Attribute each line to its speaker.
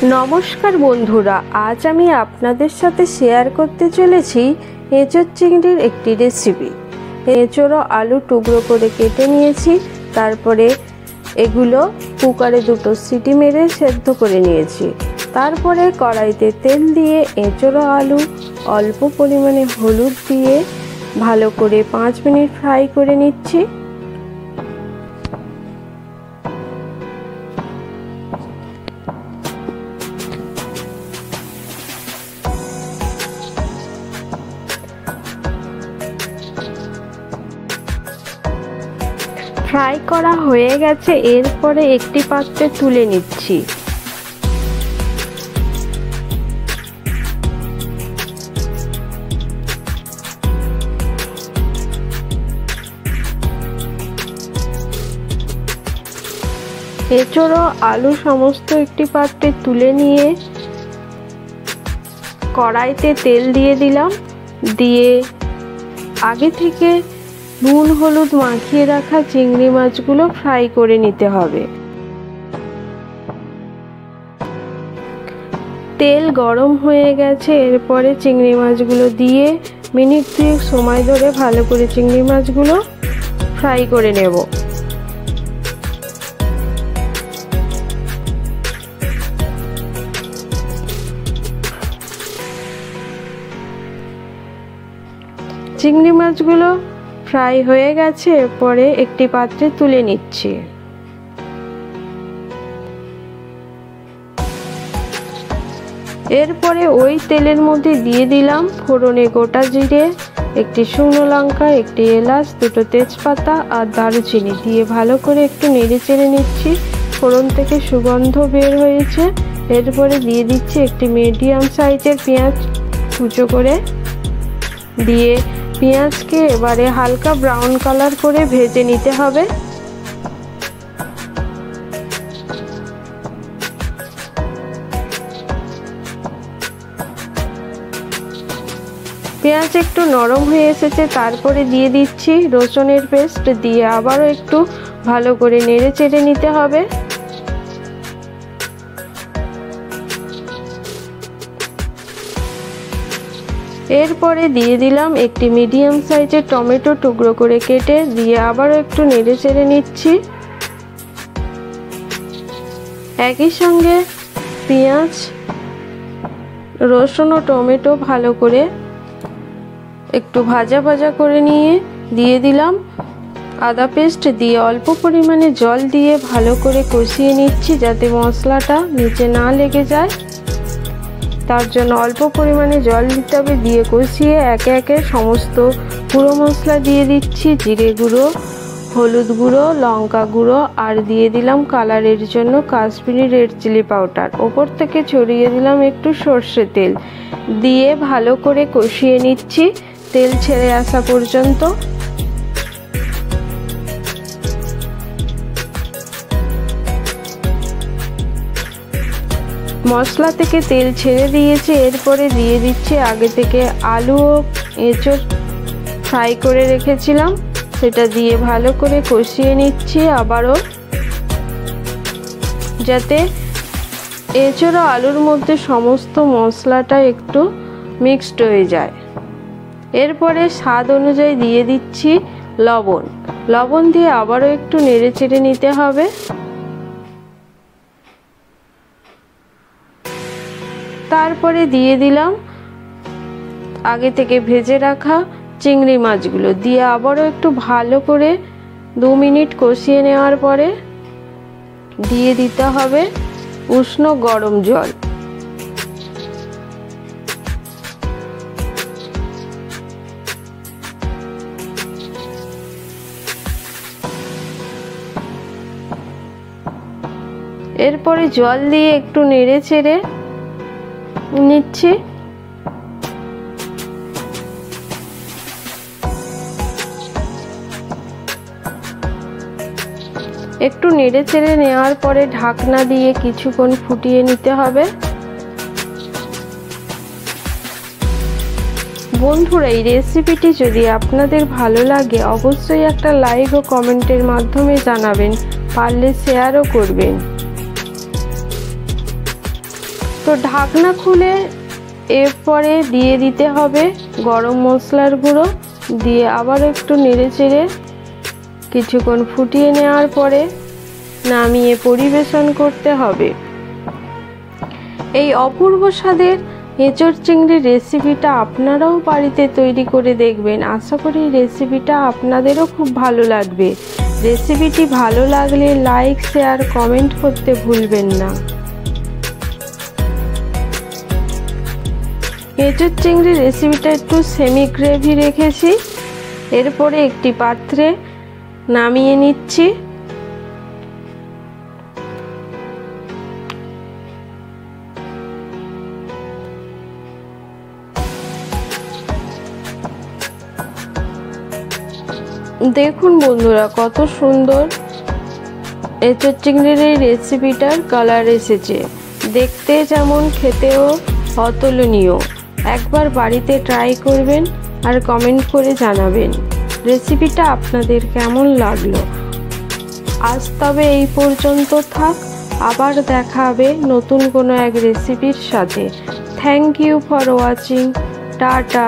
Speaker 1: নমস্কার বন্ধুরা, আজ আমি আপনাদের সাথে শেয়ার করতে চলেছি এঁচোড় চিংড়ির একটি রেসিপি। এঁচোড় ও আলু টুকরো করে কেটে নিয়েছি, তারপরে এগুলো কুকারে 2 সিটি মেরে সেদ্ধ করে নিয়েছি। তারপরে কড়াইতে তেল দিয়ে এঁচোড় ও আলু অল্প পরিমাণে হলুদ দিয়ে ভালো করে 5 মিনিট ফ্রাই করে নিচ্ছি। ফ্রাই করা হয়ে গেছে, এরপরে একটি পাত্রে তুলে নিচ্ছি। এঁচোড় ও আলু সমস্ত একটি পাত্রে তুলে নিয়ে কড়াইতে তেল দিয়ে দিলাম, দিয়ে আগে থেকে নুন হলুদ মাখিয়ে রাখা চিংড়ি মাছগুলো ফ্রাই করে নিতে হবে। তেল গরম হয়ে গেছে, এরপরে চিংড়ি মাছগুলো দিয়ে মিনিট 2 সময় ধরে ভালো করে চিংড়ি মাছগুলো ফ্রাই করে নেব। চিংড়ি মাছগুলো ফ্রাই হয়ে গেছে, এরপরে একটি পাত্রে তুলে নিচ্ছি। এরপরে ওই তেলের মধ্যে দিয়ে দিলাম ফোড়নে গোটা জিরে, একটি শুকনো লঙ্কা, একটি এলাচ, 2টো তেজপাতা আর দারুচিনি দিয়ে ভালো করে একটু নেড়ে চেড়ে নিচ্ছি। ফোড়ন থেকে সুগন্ধ বের হয়েছে, এরপরে দিয়ে দিচ্ছি একটি মিডিয়াম সাইজের পেঁয়াজ কুচো করে, দিয়ে পেঁয়াজকে এবারে হালকা ব্রাউন কালার করে ভেজে নিতে হবে। পেঁয়াজ একটু নরম হয়ে এসেছে, তারপরে দিয়ে দিচ্ছি রসুনের পেস্ট, দিয়ে আবারও একটু ভালো করে নেড়ে চেড়ে নিতে হবে। এরপরে দিয়ে দিলাম একটি মিডিয়াম সাইজের টমেটো টুকরো করে কেটে, দিয়ে আবারও একটু নেড়ে চেড়ে নিচ্ছি। একই সঙ্গে পেঁয়াজ, রসুন ও টমেটো ভালো করে একটু ভাজা ভাজা করে নিয়ে দিয়ে দিলাম আদা পেস্ট, দিয়ে অল্প পরিমাণে জল দিয়ে ভালো করে কষিয়ে নিচ্ছি, যাতে মশলাটা নিচে না লেগে যায়। তার জন্য অল্প পরিমাণে জল দিতে হবে। দিয়ে কষিয়ে একে একে সমস্ত গুঁড়ো মশলা দিয়ে দিচ্ছি, জিরে গুঁড়ো, হলুদ গুঁড়ো, লঙ্কা গুঁড়ো, আর দিয়ে দিলাম কালারের জন্য কাশ্মীরি রেড চিলি পাউডার। ওপর থেকে ছড়িয়ে দিলাম একটু সর্ষে তেল, দিয়ে ভালো করে কষিয়ে নিচ্ছি তেল ছেড়ে আসা পর্যন্ত। মশলা থেকে তেল ছেড়ে দিয়েছে, এরপরে দিয়ে দিচ্ছি আগে থেকে আলু ও এঁচোড় ফ্রাই করে রেখেছিলাম, সেটা দিয়ে ভালো করে কষিয়ে নিচ্ছি আবারও, যাতে এঁচোড় ও আলুর মধ্যে সমস্ত মশলাটা একটু মিক্সড হয়ে যায়। এরপরে স্বাদ অনুযায়ী দিয়ে দিচ্ছি লবণ দিয়ে আবারও একটু নেড়ে চেড়ে নিতে হবে। তারপরে দিয়ে দিলাম আগে থেকে ভেজে রাখা চিংড়ি মাছগুলো, দিয়ে আবারও একটু ভালো করে 2 মিনিট কষিয়ে নেওয়ার পরে দিয়ে দিতে হবে উষ্ণ গরম জল। এরপরে জল দিয়ে একটু নেড়ে চেড়ে নিচ্ছি। একটু নেড়ে চেড়ে নেওয়ার পরে ঢাকনা দিয়ে কিছুক্ষণ ফুটিয়ে নিতে হবে। বন্ধুরা, এই রেসিপিটি যদি আপনাদের ভালো লাগে অবশ্যই একটা লাইক ও কমেন্টের মাধ্যমে জানাবেন, পারলে শেয়ারও করবেন। তো ঢাকনা খুলে এরপরে দিয়ে দিতে হবে গরম মশলার গুঁড়ো, দিয়ে আবার একটু নেড়ে চেড়ে কিছুক্ষণ ফুটিয়ে নেওয়ার পরে নামিয়ে পরিবেশন করতে হবে। এই অপূর্ব স্বাদের এঁচোড় চিংড়ির রেসিপিটা আপনারাও বাড়িতে তৈরি করে দেখবেন। আশা করি রেসিপিটা আপনাদেরও খুব ভালো লাগবে। রেসিপিটি ভালো লাগলে লাইক, শেয়ার, কমেন্ট করতে ভুলবেন না। এঁচোড় চিংড়ির রেসিপিটা একটু সেমি গ্রেভি রেখেছি। এরপরে একটি পাত্রে নামিয়ে নিচ্ছি। দেখুন বন্ধুরা, কত সুন্দর এঁচোড় চিংড়ির এই রেসিপিটার কালার এসেছে। দেখতে যেমন, খেতেও অতুলনীয়। একবার বাড়িতে ট্রাই করবেন আর কমেন্ট করে জানাবেন রেসিপিটা আপনাদের কেমন লাগলো। আজ তবে এই পর্যন্ত থাক, আবার দেখা হবে নতুন কোনো এক রেসিপির সাথে। Thank you for watching. Tata.